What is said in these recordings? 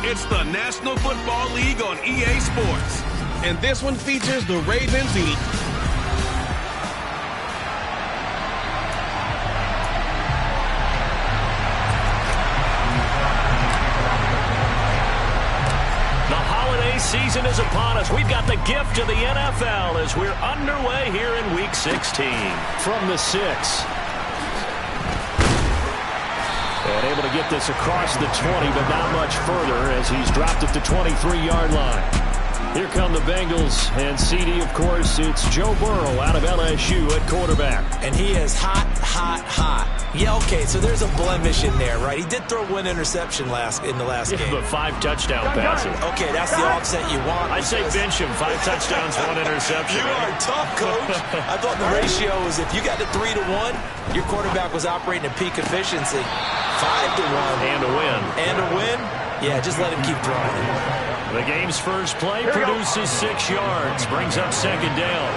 It's the National Football League on EA Sports. And this one features the Ravens elite. Season is upon us. We've got the gift of the NFL as we're underway here in Week 16. From the 6. And able to get this across the 20, but not much further as he's dropped at the 23-yard line. Here come the Bengals, and CD, of course, it's Joe Burrow out of LSU at quarterback. And he is hot, hot, hot. Yeah, okay, so there's a blemish in there, right? He did throw one interception in the last game. But 5 touchdown passes. Okay, that's the offset you want. I say bench him. 5 touchdowns, 1 interception. You are tough, Coach. I thought the ratio was if you got to 3-1, your quarterback was operating at peak efficiency. 5-1. And a win. And a win? Yeah, just let him keep throwing. The game's first play produces 6 yards. Brings up second down.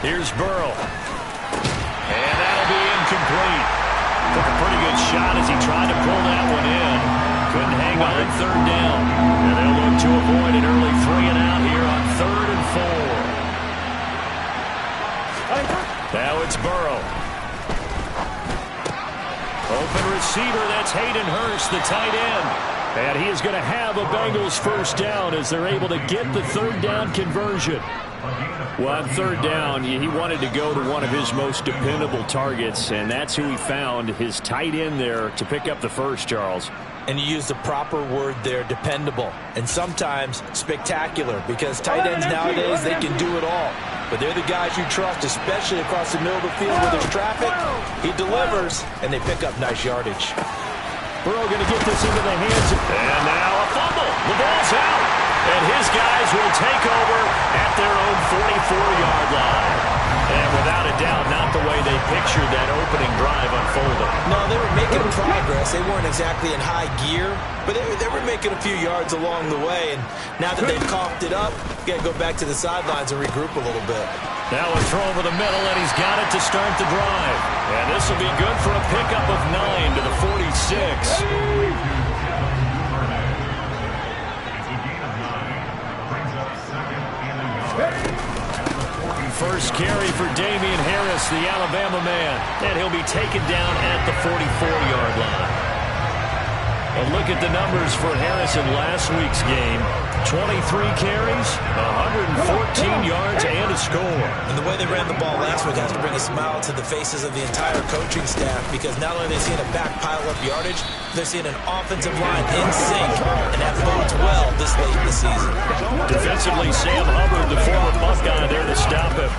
Here's Burrow. And that'll be incomplete. Took a pretty good shot as he tried to pull that one in. Couldn't hang on third down. And they'll look to avoid an early 3-and-out here on 3rd and 4. Now it's Burrow. Open receiver, that's Hayden Hurst, the tight end. And he is going to have a Bengals first down as they're able to get the 3rd down conversion. Well, on 3rd down, he wanted to go to one of his most dependable targets, and that's who he found, his tight end there, to pick up the first, Charles. And you used the proper word there, dependable. And sometimes spectacular, because tight ends nowadays, they can do it all. But they're the guys you trust, especially across the middle of the field where there's traffic. He delivers, and they pick up nice yardage. Burrow going to get this into the hands. And now a fumble. The ball's out. And his guys will take over at their own 44-yard line. And without a doubt, not the way they pictured that opening drive unfolding. No, they were making progress. They weren't exactly in high gear, but they were making a few yards along the way. And now that they've coughed it up, you got to go back to the sidelines and regroup a little bit. Now a throw over the middle, and he's got it to start the drive. And this will be good for a pickup of 9 to the 46. First carry for Damian Harris, the Alabama man. And he'll be taken down at the 44-yard line. A look at the numbers for Harris in last week's game. 23 carries, 114 yards, and a score. And the way they ran the ball last week has to bring a smile to the faces of the entire coaching staff, because not only are they seeing a back pile up yardage, they're seeing an offensive line in sync, and that bodes well this late in the season. Defensively, Sam Hubbard, the former Buckeye, there to stop him.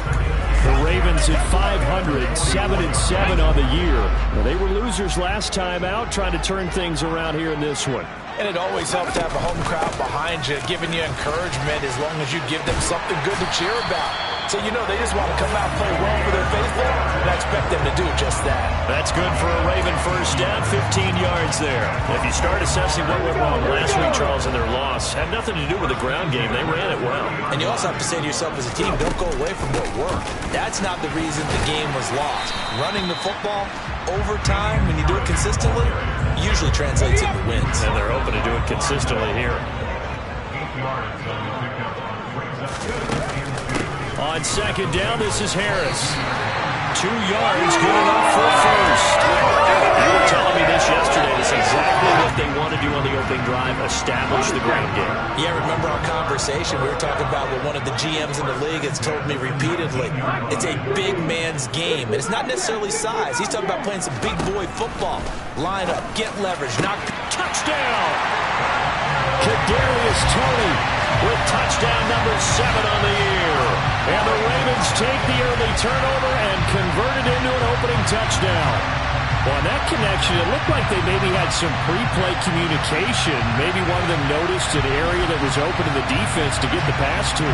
The Ravens at 500, 7-7 on the year. Well, they were losers last time out, trying to turn things around here in this one. And it always helps to have a home crowd behind you, giving you encouragement as long as you give them something good to cheer about. So you know they just want to come out and play well for their faithful, and I expect them to do just that. That's good for a Raven first down, 15 yards there. If you start assessing what went wrong last week, Charles, in their loss, had nothing to do with the ground game. They ran it well. And you also have to say to yourself as a team, don't go away from what worked. That's not the reason the game was lost. Running the football over time, when you do it consistently, usually translates into wins. And they're hoping to do it consistently here. On second down, this is Harris. 2 yards, good enough for a first. You were telling me this yesterday. This is exactly what they want to do on the opening drive, establish the ground game. Yeah, remember our conversation. We were talking about what one of the GMs in the league has told me repeatedly. It's a big man's game. And it's not necessarily size. He's talking about playing some big boy football. Line up, get leverage, knock, touchdown! Kadarius Toney with touchdown number 7 on the year. And the Ravens take the early turnover and convert it into an opening touchdown. Well, that connection, it looked like they maybe had some pre-play communication. Maybe one of them noticed an area that was open to the defense to get the pass to.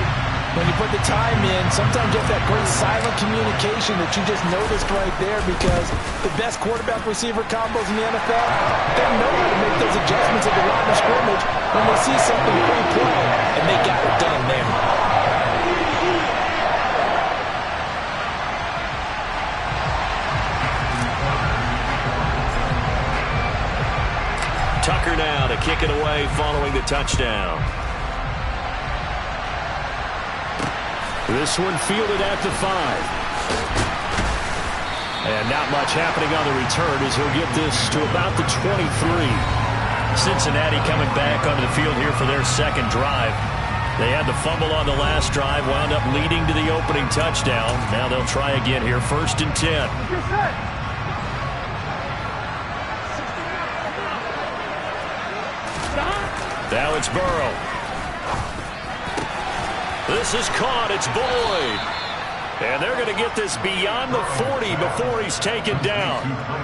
When you put the time in, sometimes you have that great silent communication that you just noticed right there, because the best quarterback-receiver combos in the NFL, they know how to make those adjustments at the line of scrimmage when they see something pre-play, and they got it done there. kick it away following the touchdown. This one fielded at the 5. And not much happening on the return as he'll get this to about the 23. Cincinnati coming back onto the field here for their second drive. They had the fumble on the last drive, wound up leading to the opening touchdown. Now they'll try again here, 1st and 10. Now it's Burrow. This is caught. It's Boyd. And they're going to get this beyond the 40 before he's taken down.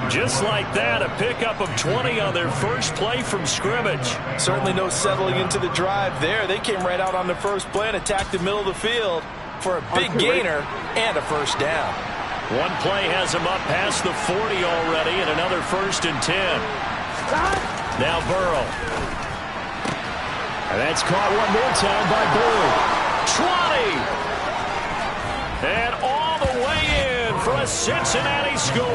Just like that, a pickup of 20 on their first play from scrimmage. Certainly no settling into the drive there. They came right out on the first play and attacked the middle of the field for a big gainer and a first down. One play has him up past the 40 already, and another 1st and 10. Now Burrow. And that's caught one more time by Boyd. 20! And all the way in for a Cincinnati score.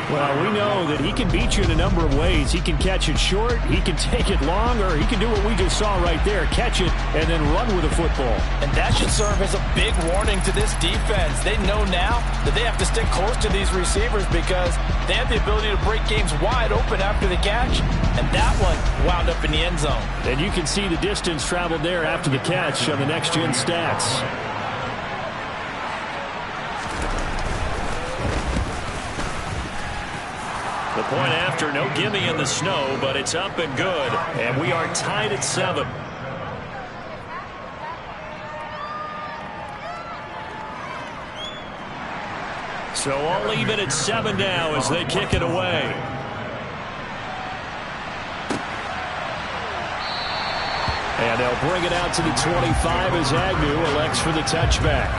Well, we know that he can beat you in a number of ways. He can catch it short, he can take it long, or he can do what we just saw right there, catch it and then run with the football. And that should serve as a big warning to this defense. They know now that they have to stick close to these receivers because they have the ability to break games wide open after the catch, and that one wound up in the end zone. And you can see the distance traveled there after the catch on the next-gen stats. The point after, no gimme in the snow, but it's up and good. And we are tied at 7. So all even at 7 now as they kick it away. And they'll bring it out to the 25 as Agnew elects for the touchback.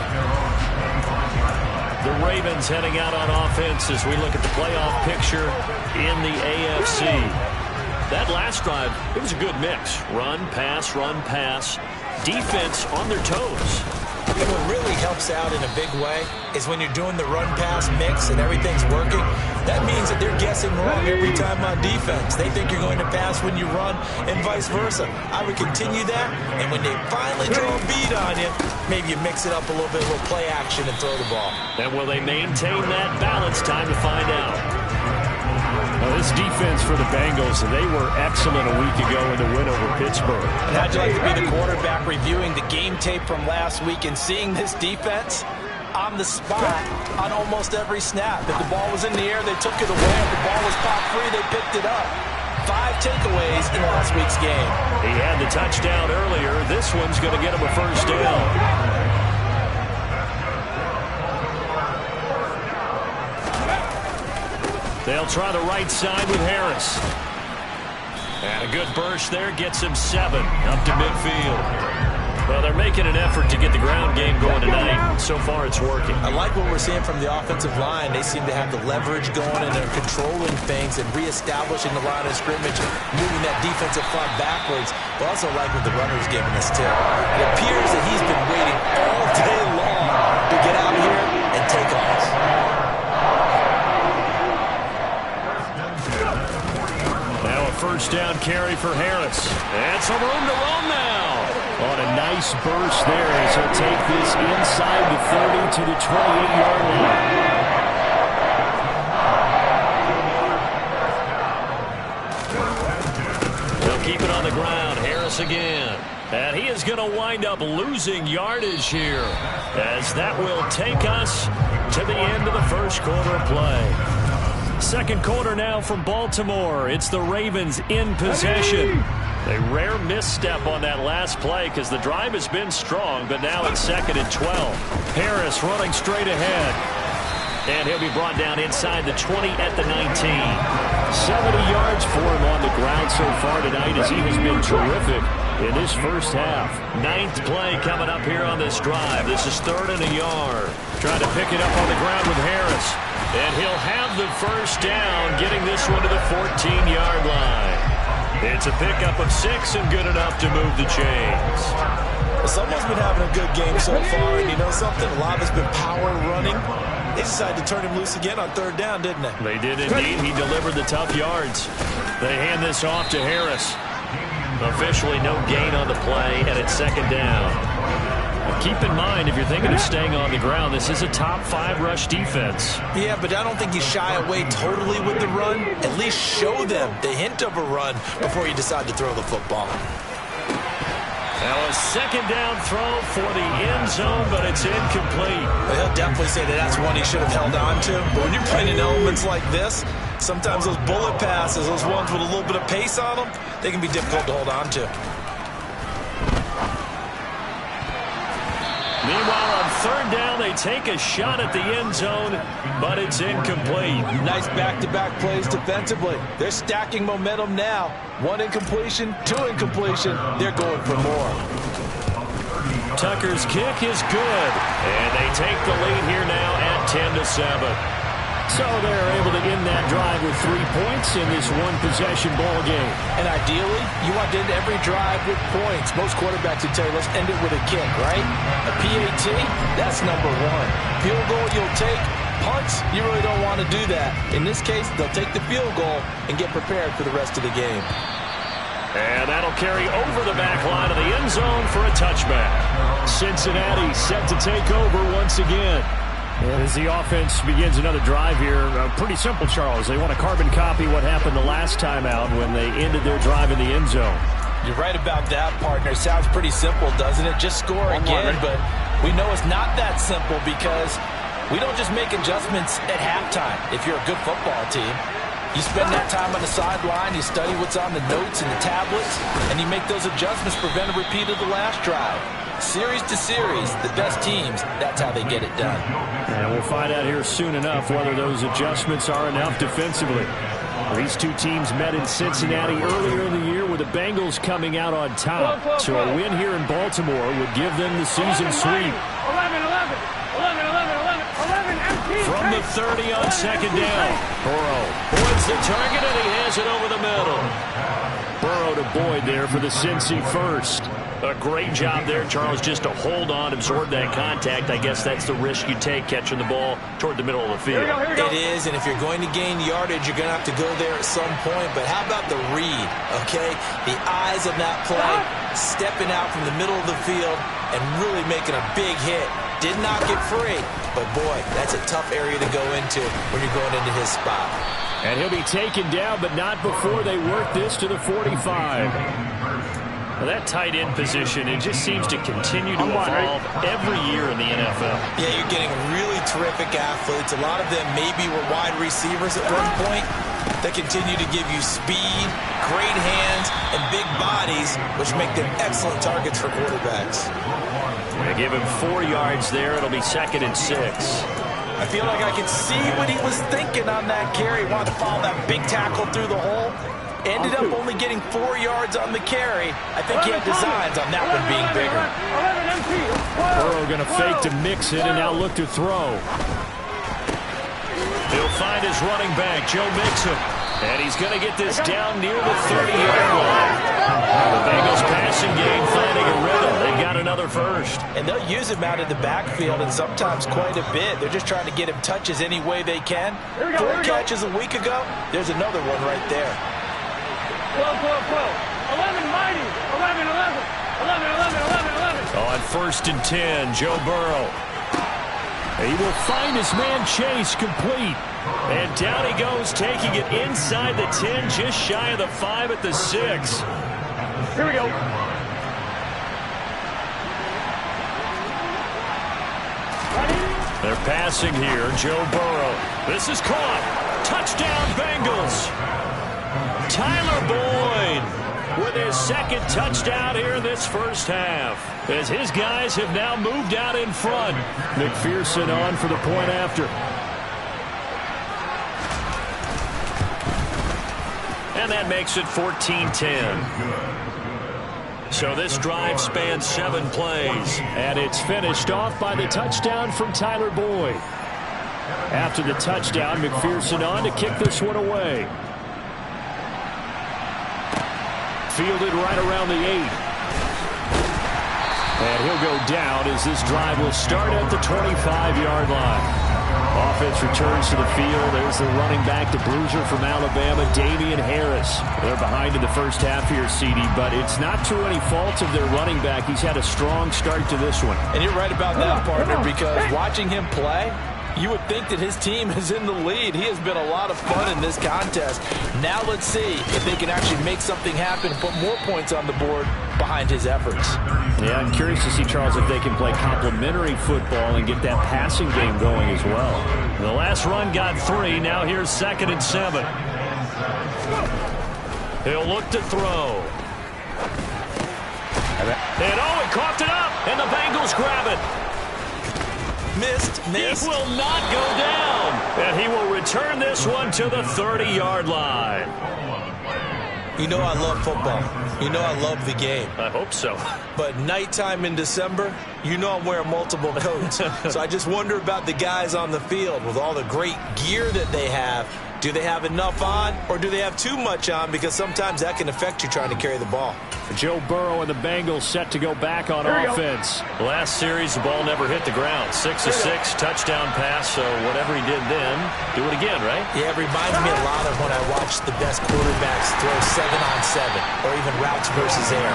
The Ravens heading out on offense as we look at the playoff picture in the AFC. That last drive, it was a good mix. Run, pass, defense on their toes. And what really helps out in a big way is when you're doing the run-pass mix and everything's working, that means that they're guessing wrong every time on defense. They think you're going to pass when you run and vice versa. I would continue that, and when they finally throw a beat on you, maybe you mix it up a little bit, a little play action and throw the ball. And will they maintain that balance? Time to find out. Now, this defense for the Bengals, they were excellent a week ago in the win over Pittsburgh. And how'd you like to be the quarterback reviewing the game tape from last week and seeing this defense on the spot on almost every snap? If the ball was in the air, they took it away. If the ball was popped free, they picked it up. 5 takeaways in last week's game. He had the touchdown earlier. This one's going to get him a first down. They'll try the right side with Harris. And a good burst there gets him 7 up to midfield. Well, they're making an effort to get the ground game going tonight. So far, it's working. I like what we're seeing from the offensive line. They seem to have the leverage going, and they're controlling things and reestablishing the line of scrimmage, moving that defensive front backwards. But also like what the runner's giving us, too. It appears that he's been waiting all day long to get out here and take off. Now a first down carry for Harris. And some room to roam now. On a nice burst there as he'll take this inside the 30 to the 28-yard line. They'll keep it on the ground. Harris again. And he is going to wind up losing yardage here as that will take us to the end of the first quarter of play. Second quarter now from Baltimore. It's the Ravens in possession. A rare misstep on that last play because the drive has been strong, but now it's 2nd and 12. Harris running straight ahead. And he'll be brought down inside the 20 at the 19. 70 yards for him on the ground so far tonight as he has been terrific in this first half. 9th play coming up here on this drive. This is 3rd and a yard. Trying to pick it up on the ground with Harris. And he'll have the first down, getting this one to the 14-yard line. It's a pickup of 6 and good enough to move the chains. Someone's been having a good game so far, and you know something? A lot of it's been power running. They decided to turn him loose again on third down, didn't they? They did indeed. He delivered the tough yards. They hand this off to Harris. Officially no gain on the play, and it's second down. Now keep in mind, if you're thinking of staying on the ground, this is a top 5 rush defense. Yeah, but I don't think you shy away totally with the run. At least show them the hint of a run before you decide to throw the football. Now a second down throw for the end zone, but it's incomplete. Well, he'll definitely say that that's one he should have held on to. But when you're playing in elements like this, sometimes those bullet passes, those ones with a little bit of pace on them, they can be difficult to hold on to. Meanwhile, on third down, they take a shot at the end zone, but it's incomplete. Nice back-to-back plays defensively. They're stacking momentum now. 1 incompletion, 2 incompletion. They're going for more. Tucker's kick is good, and they take the lead here now at 10-7. So they're able to end that drive with 3 points in this one-possession ball game. And ideally, you want to end every drive with points. Most quarterbacks would tell you, let's end it with a kick, right? A PAT, that's number 1. Field goal you'll take. Punts, you really don't want to do that. In this case, they'll take the field goal and get prepared for the rest of the game. And that'll carry over the back line of the end zone for a touchback. Cincinnati set to take over once again. And as the offense begins another drive here, pretty simple, Charles. They want to carbon copy what happened the last time out when they ended their drive in the end zone. You're right about that, partner. Sounds pretty simple, doesn't it? Just score again, but we know it's not that simple because we don't just make adjustments at halftime if you're a good football team. You spend that time on the sideline, you study what's on the notes and the tablets, and you make those adjustments, prevent a repeat of the last drive. Series to series, the best teams, that's how they get it done. And we'll find out here soon enough whether those adjustments are enough defensively. These two teams met in Cincinnati earlier in the year with the Bengals coming out on top. So a win here in Baltimore would give them the season sweep. 11. From the 30 on second down. Burrow points the target, and he has it over the middle. Burrow to Boyd there for the Cincy first. A great job there, Charles, just to hold on, absorb that contact. I guess that's the risk you take catching the ball toward the middle of the field. Here we go. It is, and if you're going to gain yardage, you're going to have to go there at some point. But how about the read, okay? The eyes of that play, stepping out from the middle of the field and really making a big hit. Did not get free, but boy, that's a tough area to go into when you're going into his spot. And he'll be taken down, but not before they work this to the 45. Well, that tight end position, it just seems to continue to evolve every year in the NFL. Yeah, you're getting really terrific athletes. A lot of them maybe were wide receivers at one point that continue to give you speed, great hands, and big bodies, which make them excellent targets for quarterbacks. They give him 4 yards there. It'll be 2nd and 6. I feel like I can see what he was thinking on that carry. Wanted to follow that big tackle through the hole. Ended up only getting 4 yards on the carry. I think he had designs on that one being bigger. Burrow going to fake to mix it and now look to throw. He'll find his running back, Joe Mixon. And he's going to get this down near the 30-yard line. The Bengals passing game finding a rhythm. They got another first. And they'll use him out in the backfield and sometimes quite a bit. They're just trying to get him touches any way they can. 4 catches a week ago. There's another one right there. 12. 11, mighty. 11. On 1st and 10, Joe Burrow. He will find his man Chase complete. And down he goes, taking it inside the 10, just shy of the 5 at the 6. Here we go. They're passing here, Joe Burrow. This is caught. Touchdown, Bengals. Tyler Boyd with his 2nd touchdown here in this first half, as his guys have now moved out in front. McPherson on for the point after. And that makes it 14-10. So this drive spans 7 plays, and it's finished off by the touchdown from Tyler Boyd. After the touchdown, McPherson on to kick this one away. Fielded right around the 8. And he'll go down as this drive will start at the 25-yard line. Offense returns to the field. There's the running back, the bruiser from Alabama, Damian Harris. They're behind in the first half here, CD, but it's not through any fault of their running back. He's had a strong start to this one. And you're right about that, partner, because watching him play, you would think that his team is in the lead. He has been a lot of fun in this contest. Now let's see if they can actually make something happen and put more points on the board behind his efforts. Yeah, I'm curious to see, Charles, if they can play complementary football and get that passing game going as well. The last run got 3. Now here's 2nd and 7. He'll look to throw. And he coughed it up, and the Bengals grab it. Missed. He will not go down. And he will return this one to the 30-yard line. You know I love football. You know I love the game. I hope so. But nighttime in December, you know I'm wearing multiple coats. So I just wonder about the guys on the field with all the great gear that they have. Do they have enough on, or do they have too much on? Because sometimes that can affect you trying to carry the ball. Joe Burrow and the Bengals set to go back on offense. Last series, the ball never hit the ground. 6 of 6, touchdown pass. So whatever he did then, do it again, right? Yeah, it reminds me a lot of when I watch the best quarterbacks throw 7-on-7 or even routes versus air.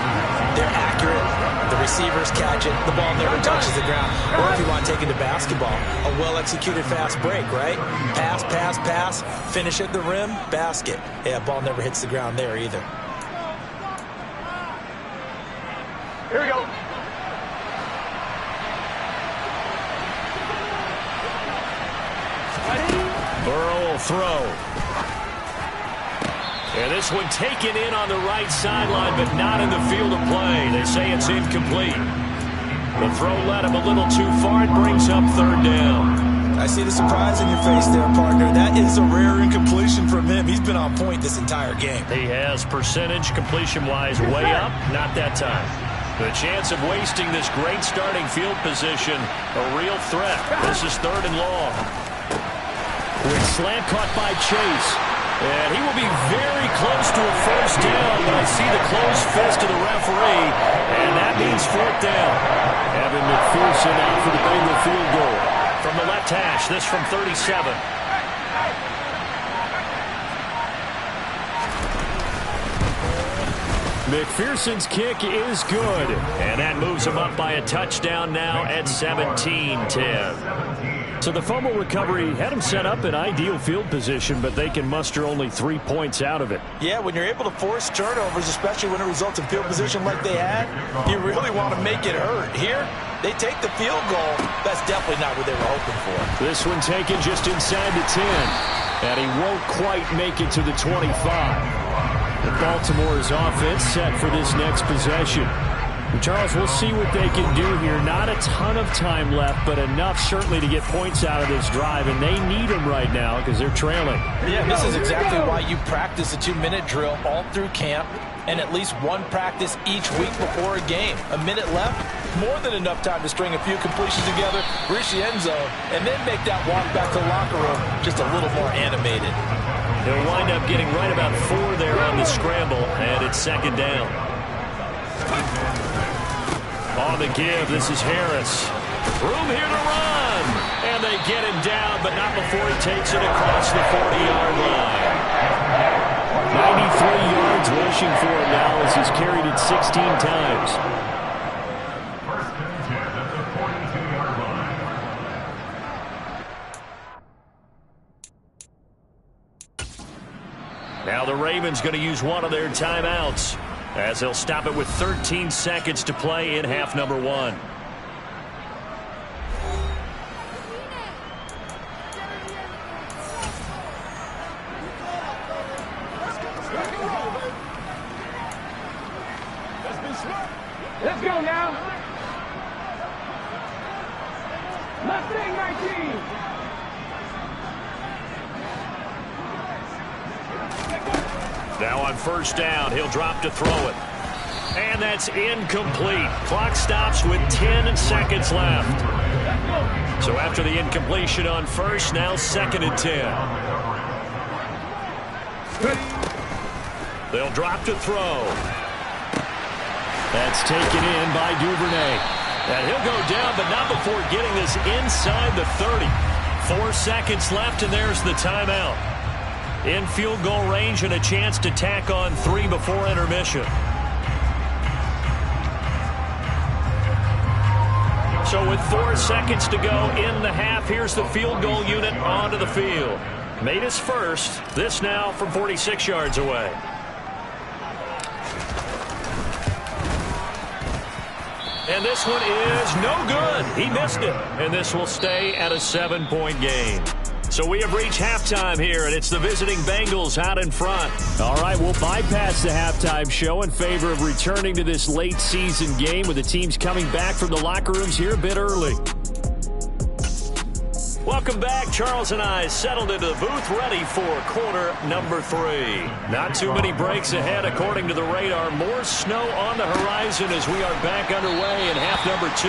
They're accurate. The receivers catch it. The ball never touches the ground. Or if you want to take it to basketball, a well-executed fast break, right? Pass, pass, pass. Finish at the rim, basket. Yeah, ball never hits the ground there either. Here we go. Burrow will throw. And this one taken in on the right sideline, but not in the field of play. They say it's incomplete. The throw led him a little too far. It brings up 3rd down. I see the surprise in your face there, partner. That is a rare incompletion from him. He's been on point this entire game. He has percentage completion-wise way up. Not that time. The chance of wasting this great starting field position, a real threat. This is 3rd and long. Quick slant caught by Chase. And he will be very close to a first down, but I see the closed fist of the referee, and that means 4th down. Evan McPherson out for the Bengal field goal. From the left hash, this from 37. McPherson's kick is good, and that moves him up by a touchdown now at 17-10. So the fumble recovery had him set up in ideal field position, but they can muster only 3 points out of it. Yeah, when you're able to force turnovers, especially when it results in field position like they had, you really want to make it hurt. Here, they take the field goal. That's definitely not what they were hoping for. This one taken just inside the 10, and he won't quite make it to the 25. Baltimore's offense set for this next possession. Charles, we'll see what they can do here. Not a ton of time left, but enough certainly to get points out of this drive, and they need them right now because they're trailing. Yeah, this is exactly why you practice a 2-minute drill all through camp and at least one practice each week before a game. A minute left, more than enough time to string a few completions together, reach the end zone, and then make that walk back to the locker room just a little more animated. He'll wind up getting right about 4 there on the scramble, and it's 2nd down. On the give, this is Harris. Room here to run. And they get him down, but not before he takes it across the 40-yard line. 93 yards rushing for him now as he's carried it 16 times. Now the Ravens going to use one of their timeouts, as they'll stop it with 13 seconds to play in half number 1. Let's go now. Mustang 19. Now on 1st down, he'll drop to throw it. And that's incomplete. Clock stops with 10 seconds left. So after the incompletion on 1st, now 2nd and 10. They'll drop to throw. That's taken in by Duvernay. And he'll go down, but not before getting this inside the 30. 4 seconds left, and there's the timeout. In field goal range and a chance to tack on 3 before intermission. So with 4 seconds to go in the half, here's the field goal unit onto the field. Made his first. This now from 46 yards away. And this one is no good. He missed it. And this will stay at a 7-point game. So we have reached halftime here, and it's the visiting Bengals out in front. All right, we'll bypass the halftime show in favor of returning to this late season game with the teams coming back from the locker rooms here a bit early. Welcome back. Charles and I settled into the booth, ready for quarter number 3. Not too many breaks ahead according to the radar. More snow on the horizon as we are back underway in half number 2.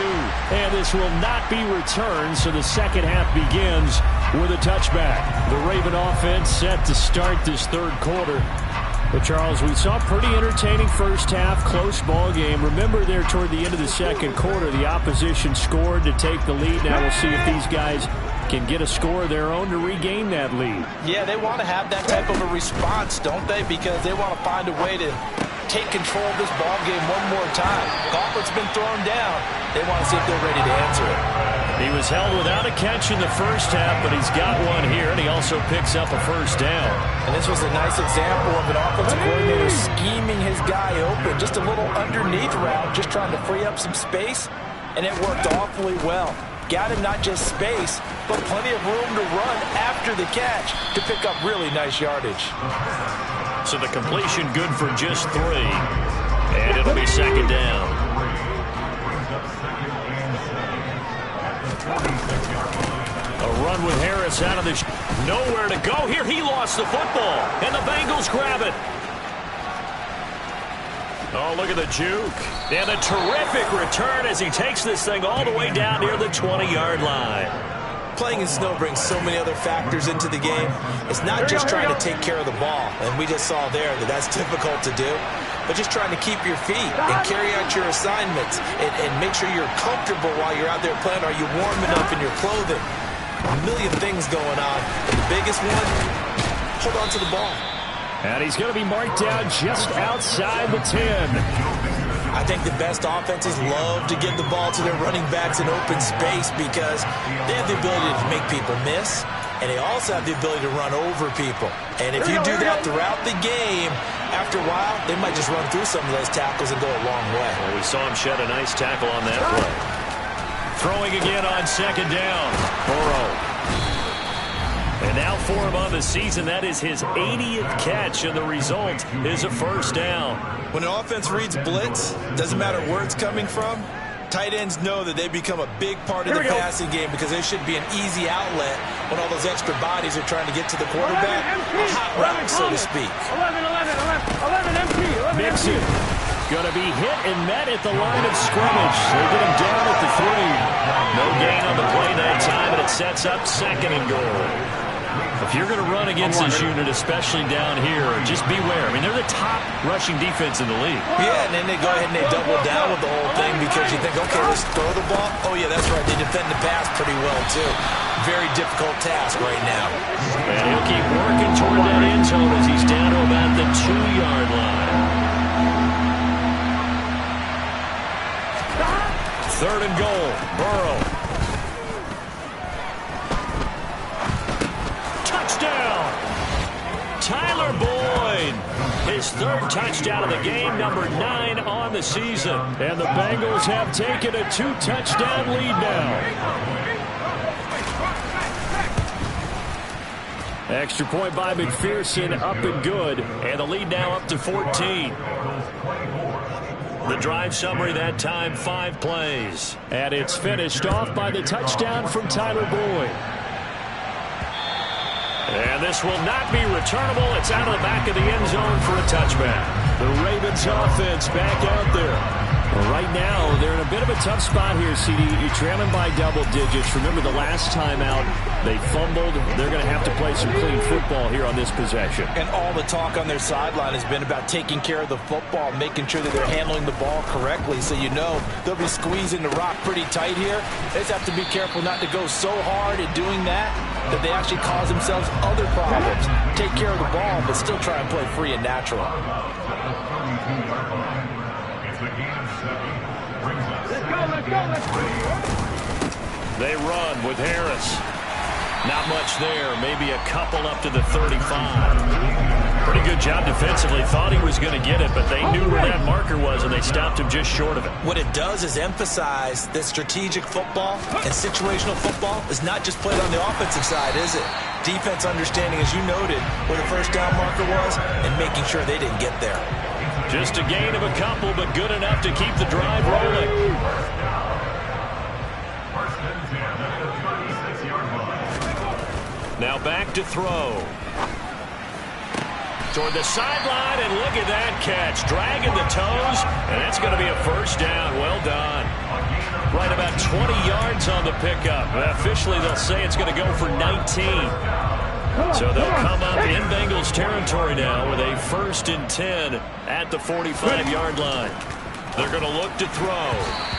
And this will not be returned, so the second half begins with a touchback. The Raven offense set to start this third quarter. But, Charles, we saw a pretty entertaining first half, close ball game. Remember there toward the end of the second quarter, the opposition scored to take the lead. Now we'll see if these guys can get a score of their own to regain that lead. Yeah, they want to have that type of a response, don't they? Because they want to find a way to take control of this ball game one more time. Gauntlet's been thrown down. They want to see if they're ready to answer it. He was held without a catch in the first half, but he's got one here, and he also picks up a first down. And this was a nice example of an offensive coordinator scheming his guy open. Just a little underneath route, just trying to free up some space, and it worked awfully well. Got him not just space, but plenty of room to run after the catch to pick up really nice yardage. So the completion good for just 3, and it'll be second down. A run with Harris out of the nowhere to go here. He lost the football, and the Bengals grab it. Oh, look at the juke. And a terrific return as he takes this thing all the way down near the 20-yard line. Playing in snow brings so many other factors into the game. It's not just trying to take care of the ball, and we just saw there that that's difficult to do, but just trying to keep your feet and carry out your assignments and make sure you're comfortable while you're out there playing. Are you warm enough in your clothing? A million things going on. And the biggest one, hold on to the ball. And he's going to be marked down just outside the 10. I think the best offenses love to give the ball to their running backs in open space because they have the ability to make people miss, and they also have the ability to run over people. And if you do that throughout the game, after a while, they might just run through some of those tackles and go a long way. Well, we saw him shed a nice tackle on that play. Throwing again on second down. Burrow. And now for him on the season, that is his 80th catch, and the result is a first down. When an offense reads blitz, doesn't matter where it's coming from, tight ends know that they become a big part of the passing game because there should be an easy outlet when all those extra bodies are trying to get to the quarterback. A hot route, so to speak. 11 MT. Mixon going to be hit and met at the line of scrimmage. They get him down at the 3. No gain on the play that time, and it sets up second and goal. If you're going to run against this unit, especially down here, just beware. I mean, they're the top rushing defense in the league. Yeah, and then they go ahead and they double down with the whole thing because you think, okay, let's throw the ball. Oh, yeah, that's right. They defend the pass pretty well, too. Very difficult task right now. And he'll keep working toward that end zone as he's down to about the 2-yard line. Third and goal. Burrow. Tyler Boyd, his third touchdown of the game, number 9 on the season. And the Bengals have taken a 2-touchdown lead now. Extra point by McPherson, up and good. And the lead now up to 14. The drive summary that time, 5 plays. And it's finished off by the touchdown from Tyler Boyd. And this will not be returnable. It's out of the back of the end zone for a touchback. The Ravens offense back out there. Well, right now, they're in a bit of a tough spot here, CD. You're trailing by double digits. Remember the last time out, they fumbled. They're going to have to play some clean football here on this possession. And all the talk on their sideline has been about taking care of the football, making sure that they're handling the ball correctly. So you know they'll be squeezing the rock pretty tight here. They just have to be careful not to go so hard in doing that they actually cause themselves other problems. Take care of the ball, but still try and play free and natural. They run with Harris. Not much there. Maybe a couple up to the 35. Pretty good job defensively. Thought he was going to get it, but they knew where that marker was, and they stopped him just short of it. What it does is emphasize that strategic football and situational football is not just played on the offensive side, is it? Defense understanding, as you noted, where the first down marker was and making sure they didn't get there. Just a gain of a couple, but good enough to keep the drive rolling. Now back to throw. Toward the sideline, and look at that catch. Dragging the toes, and that's going to be a first down. Well done. Right about 20 yards on the pickup. Officially, they'll say it's going to go for 19. So they'll come up in Bengals territory now with a 1st and 10 at the 45-yard line. They're going to look to throw,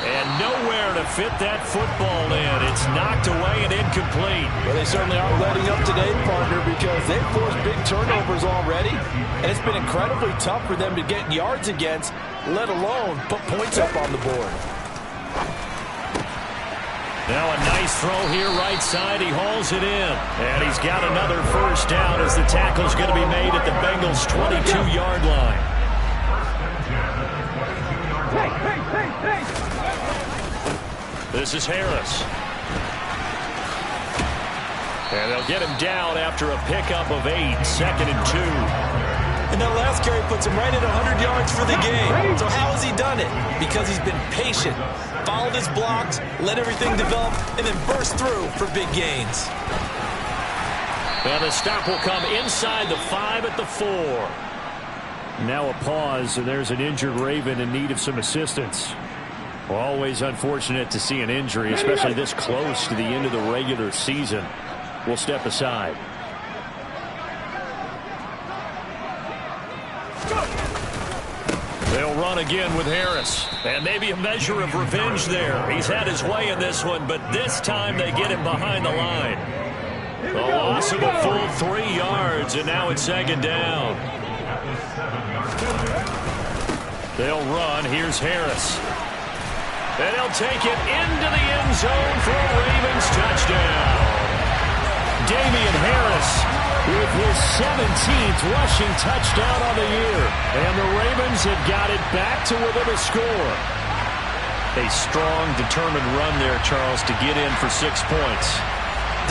and nowhere to fit that football in. It's knocked away and incomplete. Well, they certainly aren't letting up today, partner, because they've forced big turnovers already, and it's been incredibly tough for them to get yards against, let alone put points up on the board. Now a nice throw here right side. He hauls it in, and he's got another first down as the tackle's going to be made at the Bengals' 22-yard line. This is Harris. And they'll get him down after a pickup of 8, 2nd and 2. And that last carry puts him right at 100 yards for the game. So how has he done it? Because he's been patient, followed his blocks, let everything develop, and then burst through for big gains. And the stop will come inside the 5 at the 4. Now a pause, and there's an injured Raven in need of some assistance. Well, always unfortunate to see an injury, especially this close to the end of the regular season. We'll step aside. They'll run again with Harris. And maybe a measure of revenge there. He's had his way in this one, but this time they get him behind the line. A loss of a full 3 yards, and now it's 2nd down. They'll run. Here's Harris. And he'll take it into the end zone for a Ravens touchdown. Damian Harris with his 17th rushing touchdown on the year. And the Ravens have got it back to within a score. A strong, determined run there, Charles, to get in for 6 points.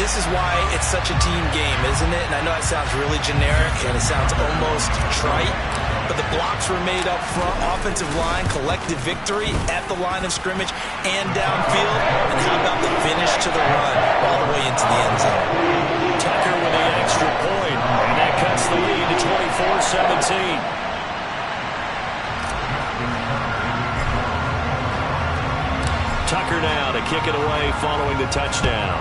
This is why it's such a team game, isn't it? And I know it sounds really generic and it sounds almost trite, but the blocks were made up front, offensive line, collective victory at the line of scrimmage and downfield. And how about the finish to the run all the way into the end zone? Tucker with the extra point, and that cuts the lead to 24-17. Tucker now to kick it away following the touchdown.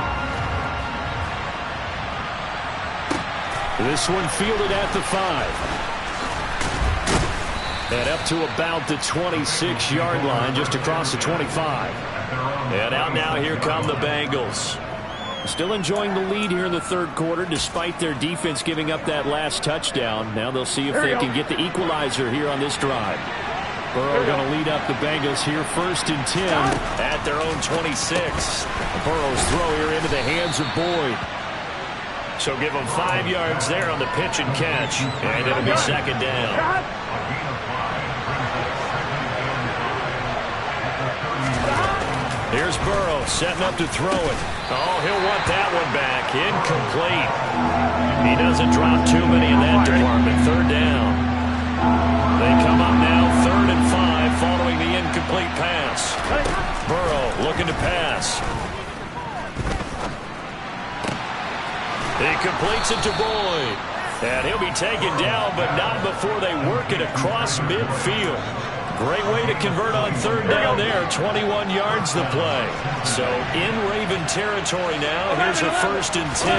This one fielded at the 5. And up to about the 26-yard line, just across the 25. And out now, here come the Bengals. Still enjoying the lead here in the 3rd quarter, despite their defense giving up that last touchdown. Now they'll see if they can get the equalizer here on this drive. Burrow going to lead up the Bengals here, 1st and 10 at their own 26. Burrow's throw here into the hands of Boyd. So give them 5 yards there on the pitch and catch, and it'll be 2nd down. Here's Burrow setting up to throw it. Oh, he'll want that one back. Incomplete. He doesn't drop too many in that department. 3rd down. They come up now 3rd and 5 following the incomplete pass. Burrow looking to pass. He completes it to Boyd. And he'll be taken down, but not before they work it across midfield. Great way to convert on third down there. 21 yards the play. So in Raven territory now. Here's a 1st and 10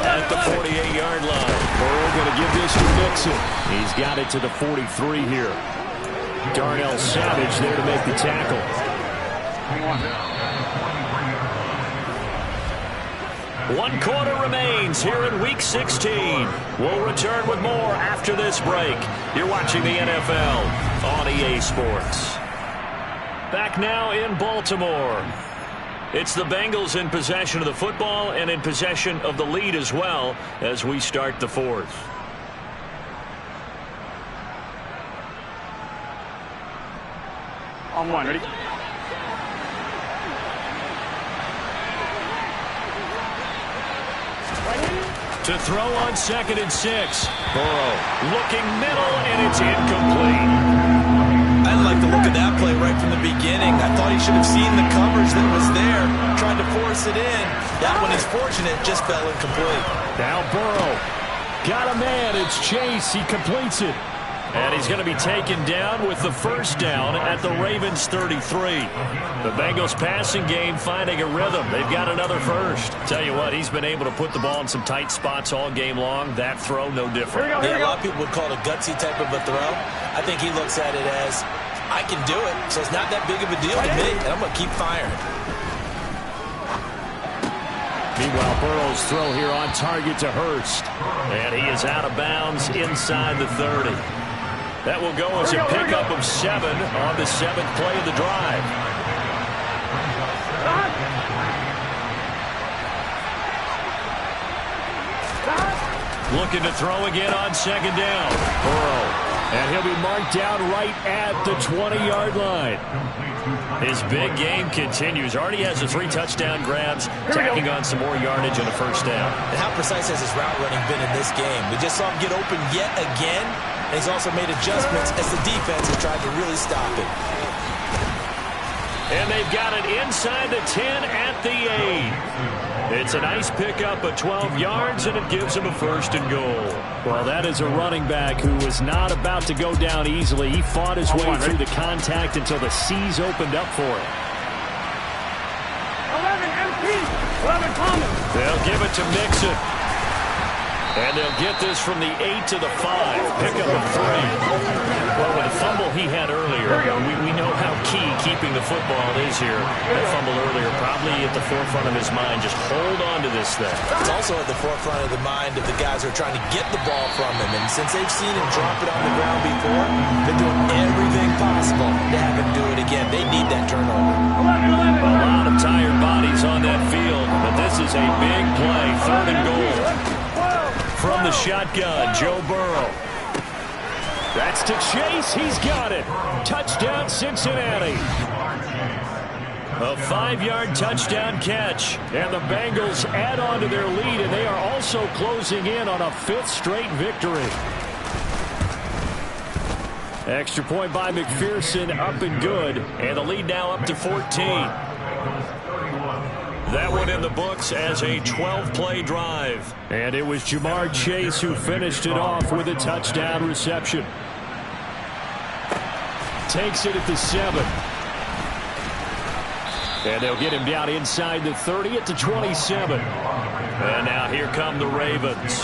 at the 48-yard line. Burrow going to give this to Mixon. He's got it to the 43 here. Darnell Savage there to make the tackle. 1 quarter remains here in Week 16. We'll return with more after this break. You're watching the NFL on EA Sports. Back now in Baltimore. It's the Bengals in possession of the football and in possession of the lead as well as we start the 4th. On 1, ready? To throw on 2nd and 6. Burrow looking middle, and it's incomplete. I didn't like the look of that play right from the beginning. I thought he should have seen the coverage that was there, trying to force it in. That one, he's fortunate, just fell incomplete. Now Burrow. Got a man. It's Chase. He completes it. And he's going to be taken down with the 1st down at the Ravens 33. The Bengals passing game finding a rhythm. They've got another 1st. Tell you what, he's been able to put the ball in some tight spots all game long. That throw, no different. Yeah, a lot of people would call it a gutsy type of a throw. I think he looks at it as, I can do it, so it's not that big of a deal to me, and I'm going to keep firing. Meanwhile, Burrow's throw here on target to Hurst. And he is out of bounds inside the 30. That will go as a pickup of 7 on the 7th play of the drive. Looking to throw again on 2nd down. Burrow. And he'll be marked down right at the 20-yard line. His big game continues. Already has the 3 touchdown grabs, tacking on some more yardage and a 1st down. And how precise has his route running been in this game? We just saw him get open yet again. And he's also made adjustments as the defense has tried to really stop him. And they've got it inside the 10 at the 8. It's a nice pickup of 12 yards, and it gives him a 1st and goal. Well, that is a running back who was not about to go down easily. He fought his way through the contact until the C's opened up for him. 11 MP. 11 Thomas. They'll give it to Mixon. And they'll get this from the 8 to the 5. Pickup of 3. Well, with the fumble he had earlier, we know how key keeping the football is here. That fumble earlier probably at the forefront of his mind. Just hold on to this thing. It's also at the forefront of the mind of the guys who are trying to get the ball from him. And since they've seen him drop it on the ground before, they're doing everything possible to have him do it again. They need that turnover. 11. A lot of tired bodies on that field, but this is a big play. 3rd and goal. From the shotgun, Joe Burrow. That's to Chase. He's got it. Touchdown, Cincinnati. A 5-yard touchdown catch. And the Bengals add on to their lead, and they are also closing in on a 5th straight victory. Extra point by McPherson, up and good. And the lead now up to 14. That one in the books as a 12-play drive. And it was Jamar Chase who finished it off with a touchdown reception. Takes it at the 7. And they'll get him down inside the 30 at the 27. And now here come the Ravens.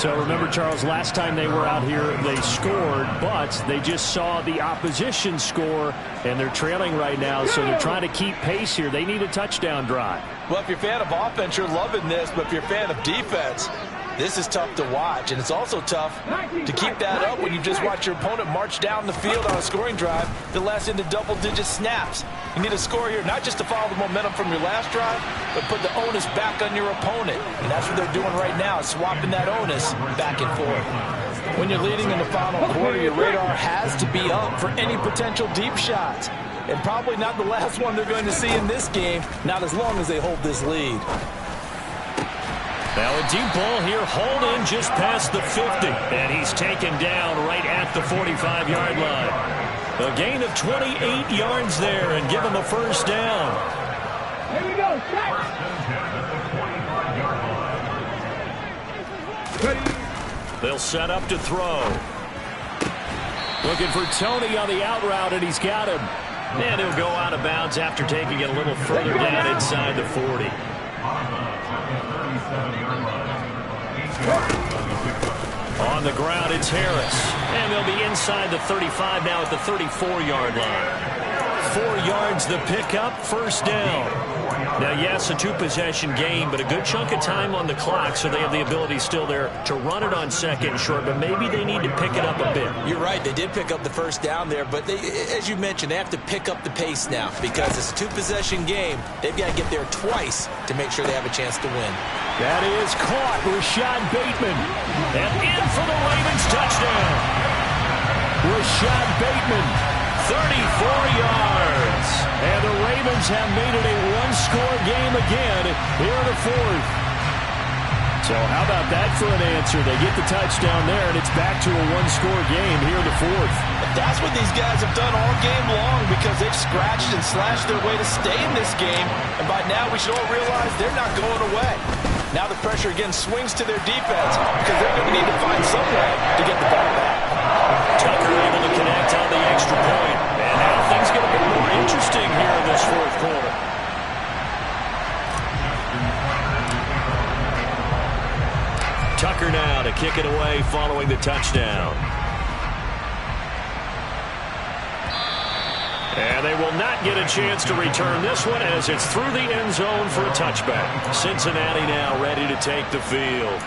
So remember, Charles, last time they were out here, they scored, but they just saw the opposition score, and they're trailing right now, so they're trying to keep pace here. They need a touchdown drive. Well, if you're a fan of offense, you're loving this, but if you're a fan of defense, this is tough to watch, and it's also tough to keep that up when you just watch your opponent march down the field on a scoring drive that lasts into double-digit snaps. You need a score here, not just to follow the momentum from your last drive, but put the onus back on your opponent. And that's what they're doing right now, swapping that onus back and forth. When you're leading in the final quarter, your radar has to be up for any potential deep shots. And probably not the last one they're going to see in this game, not as long as they hold this lead. Now a deep ball here, hauled in just past the 50. And he's taken down right at the 45-yard line. A gain of 28 yards there and give him a 1st down. Here we go. They'll set up to throw. Looking for Tony on the out route, and he's got him. And he'll go out of bounds after taking it a little further down inside the 40. On the ground, it's Harris. And they'll be inside the 35 now at the 34-yard line. 4 yards the pickup, first down. Now, yes, a 2-possession game, but a good chunk of time on the clock, so they have the ability still there to run it on second and short, but maybe they need to pick it up a bit. You're right. They did pick up the first down there, but as you mentioned, they have to pick up the pace now because it's a 2-possession game. They've got to get there twice to make sure they have a chance to win. That is caught. Rashad Bateman. And in for the Ravens touchdown. Rashad Bateman, 34 yards. And the Ravens have made it a one-score game again here in the fourth. So how about that for an answer? They get the touchdown there, and it's back to a one-score game here in the fourth. That's what these guys have done all game long because they've scratched and slashed their way to stay in this game. And by now, we should all realize they're not going away. Now the pressure again swings to their defense because they're going to need to find some way to get the ball back. Tucker able to connect on the extra point. And now things get a bit more interesting here in this fourth quarter. Tucker now to kick it away following the touchdown. And they will not get a chance to return this one as it's through the end zone for a touchback. Cincinnati now ready to take the field.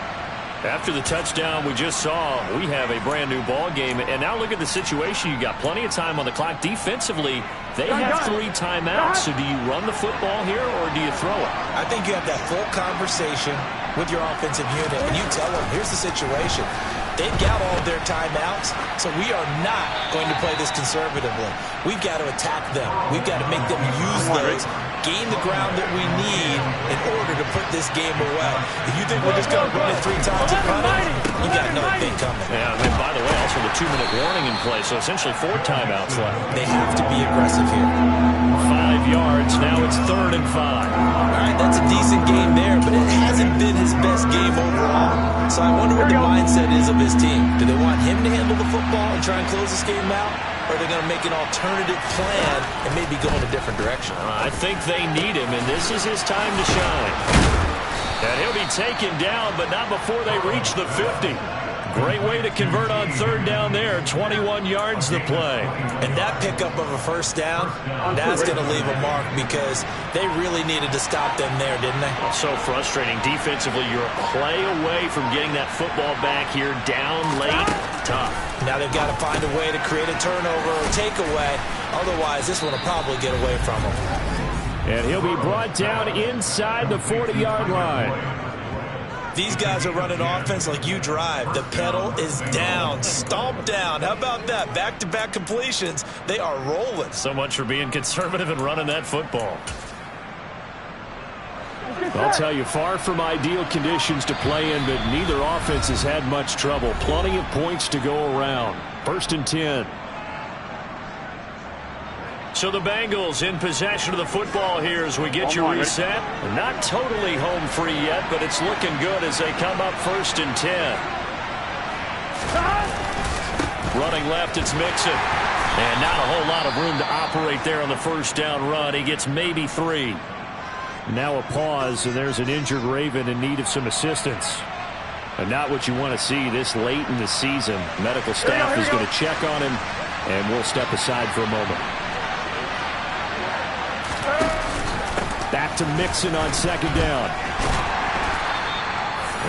After the touchdown we just saw, we have a brand new ball game. And now look at the situation. You got plenty of time on the clock. Defensively, they have 3 timeouts. So do you run the football here or do you throw it? I think you have that full conversation with your offensive unit, and you tell them, here's the situation. They've got all of their timeouts, so we are not going to play this conservatively. We've got to attack them. We've got to make them use those, gain the ground that we need in order to put this game away. If you think we're just going to run it 3 times and run it, you got another thing coming. Yeah, and by the way, also the 2-minute warning in play, so essentially 4 timeouts left. They have to be aggressive here. 5 yards, now it's 3rd and 5. All right, that's a decent game there, but it hasn't been his best game overall. So I wonder what the mindset is of his team. Do they want him to handle the football and try and close this game out? Or are they going to make an alternative plan and maybe go in a different direction? I think they need him, and this is his time to shine. And he'll be taken down, but not before they reach the 50. Great way to convert on 3rd down there. 21 yards the play. And that pickup of a first down, that's going to leave a mark because they really needed to stop them there, didn't they? So frustrating. Defensively, you're a play away from getting that football back here. Down late, tough. Now they've got to find a way to create a turnover or takeaway. Otherwise, this one will probably get away from them. And he'll be brought down inside the 40-yard line. These guys are running offense like you drive. The pedal is down, stomped down. How about that? Back-to-back completions. They are rolling. So much for being conservative and running that football. I'll tell you, far from ideal conditions to play in, but neither offense has had much trouble. Plenty of points to go around. 1st and 10. So the Bengals in possession of the football here as we get you reset. Not totally home free yet, but it's looking good as they come up 1st and 10. Running left, it's Mixon. And not a whole lot of room to operate there on the 1st down run. He gets maybe 3. Now a pause, and there's an injured Raven in need of some assistance. And not what you want to see this late in the season. Medical staff is going to check on him, and we'll step aside for a moment. Back to Mixon on 2nd down.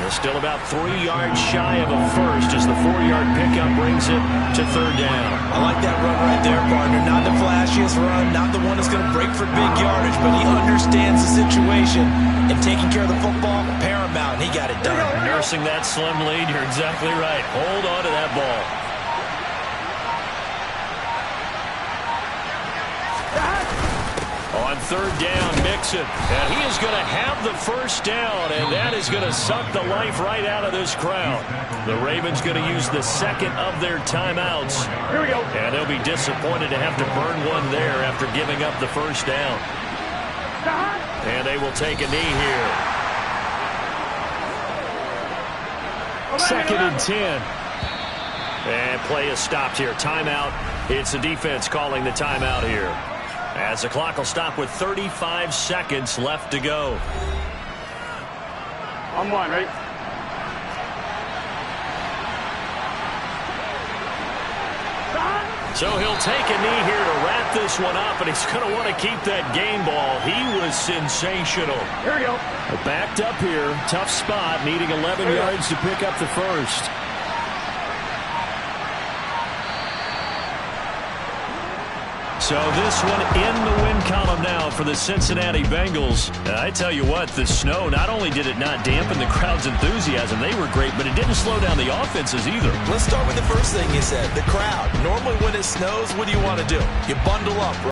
They're still about 3 yards shy of a first as the 4-yard pickup brings it to 3rd down. I like that run right there, partner. Not the flashiest run, not the one that's going to break for big yardage, but he understands the situation, and taking care of the football, paramount, and he got it done. Nursing that slim lead, you're exactly right. Hold on to that ball. On 3rd down, Mixon. And he is going to have the 1st down, and that is going to suck the life right out of this crowd. The Ravens going to use the 2nd of their timeouts. Here we go. And they'll be disappointed to have to burn one there after giving up the 1st down. And they will take a knee here. 2nd and 10. And play is stopped here. Timeout. It's the defense calling the timeout here, as the clock will stop with 35 seconds left to go. On one, right? So he'll take a knee here to wrap this one up, and he's going to want to keep that game ball. He was sensational. Here we go. Backed up here. Tough spot, needing 11 yards to pick up the first. So this one in the win column now for the Cincinnati Bengals. And I tell you what, the snow, not only did it not dampen the crowd's enthusiasm, they were great, but it didn't slow down the offenses either. Let's start with the first thing you said, the crowd. Normally when it snows, what do you want to do? You bundle up, right?